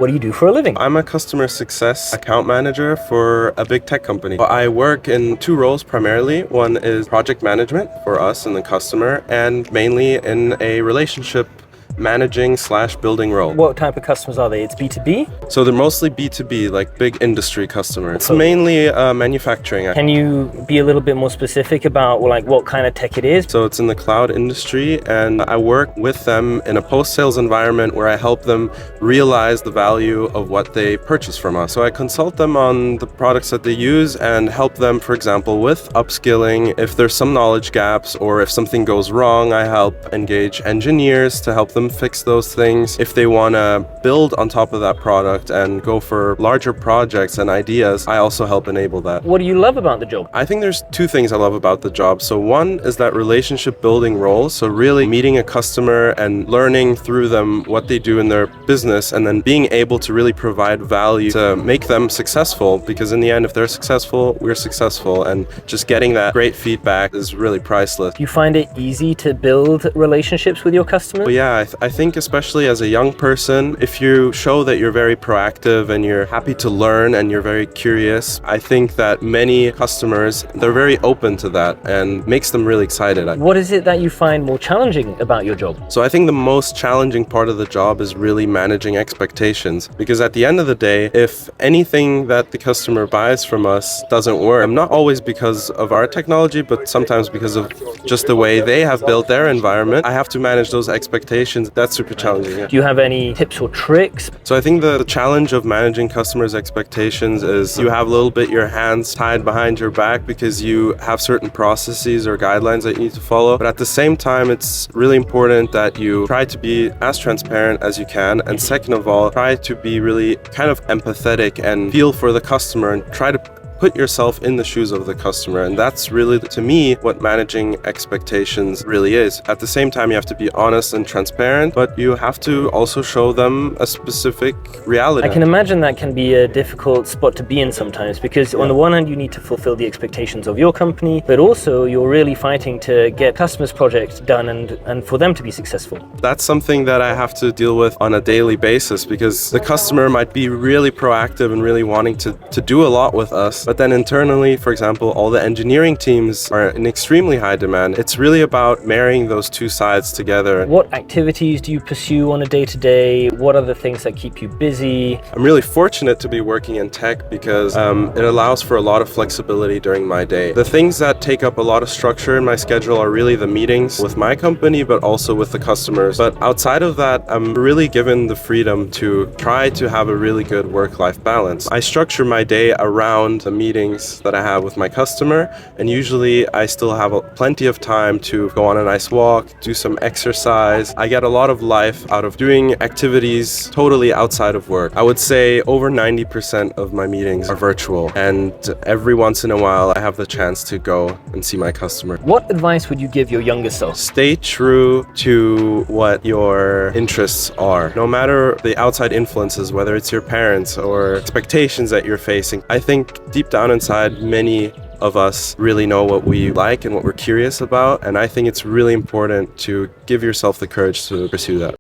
What do you do for a living? I'm a customer success account manager for a big tech company. I work in two roles primarily. One is project management for us and the customer, and mainly in a relationship managing/building role. What type of customers are they? It's B2B? So they're mostly B2B, like big industry customers. It's mainly manufacturing. Can you be a little bit more specific about like what kind of tech it is? So it's in the cloud industry, and I work with them in a post-sales environment where I help them realize the value of what they purchase from us. So I consult them on the products that they use and help them, for example, with upskilling. If there's some knowledge gaps or if something goes wrong, I help engage engineers to help them fix those things. If they want to build on top of that product and go for larger projects and ideas, I also help enable that. What do you love about the job? I think there's two things I love about the job. So one is that relationship building role. So really meeting a customer and learning through them what they do in their business, and then being able to really provide value to make them successful, because in the end, if they're successful, we're successful, and just getting that great feedback is really priceless. Do you find it easy to build relationships with your customers? But yeah, I think especially as a young person, if you show that you're very proactive and you're happy to learn and you're very curious, I think that many customers, they're very open to that and makes them really excited. What is it that you find more challenging about your job? So I think the most challenging part of the job is really managing expectations, because at the end of the day, if anything that the customer buys from us doesn't work, not always because of our technology, but sometimes because of just the way they have built their environment, I have to manage those expectations. That's super challenging. Yeah. Do you have any tips or tricks? So I think the challenge of managing customers' expectations is you have a little bit your hands tied behind your back because you have certain processes or guidelines that you need to follow. But at the same time, it's really important that you try to be as transparent as you can. And second of all, try to be really kind of empathetic and feel for the customer and try to put yourself in the shoes of the customer. And that's really, to me, what managing expectations really is. At the same time, you have to be honest and transparent, but you have to also show them a specific reality. I can imagine that can be a difficult spot to be in sometimes, because on the one hand, you need to fulfill the expectations of your company, but also you're really fighting to get customers' projects done and for them to be successful. That's something that I have to deal with on a daily basis, because the customer might be really proactive and really wanting to do a lot with us. But then internally, for example, all the engineering teams are in extremely high demand. It's really about marrying those two sides together. What activities do you pursue on a day-to-day? What are the things that keep you busy? I'm really fortunate to be working in tech because it allows for a lot of flexibility during my day. The things that take up a lot of structure in my schedule are really the meetings with my company, but also with the customers. But outside of that, I'm really given the freedom to try to have a really good work-life balance. I structure my day around the meetings that I have with my customer, and usually I still have plenty of time to go on a nice walk, do some exercise. I get a lot of life out of doing activities totally outside of work. I would say over 90% of my meetings are virtual, and every once in a while I have the chance to go and see my customer. What advice would you give your younger self? Stay true to what your interests are. No matter the outside influences, whether it's your parents or expectations that you're facing, I think deep down inside, many of us really know what we like and what we're curious about, and I think it's really important to give yourself the courage to pursue that.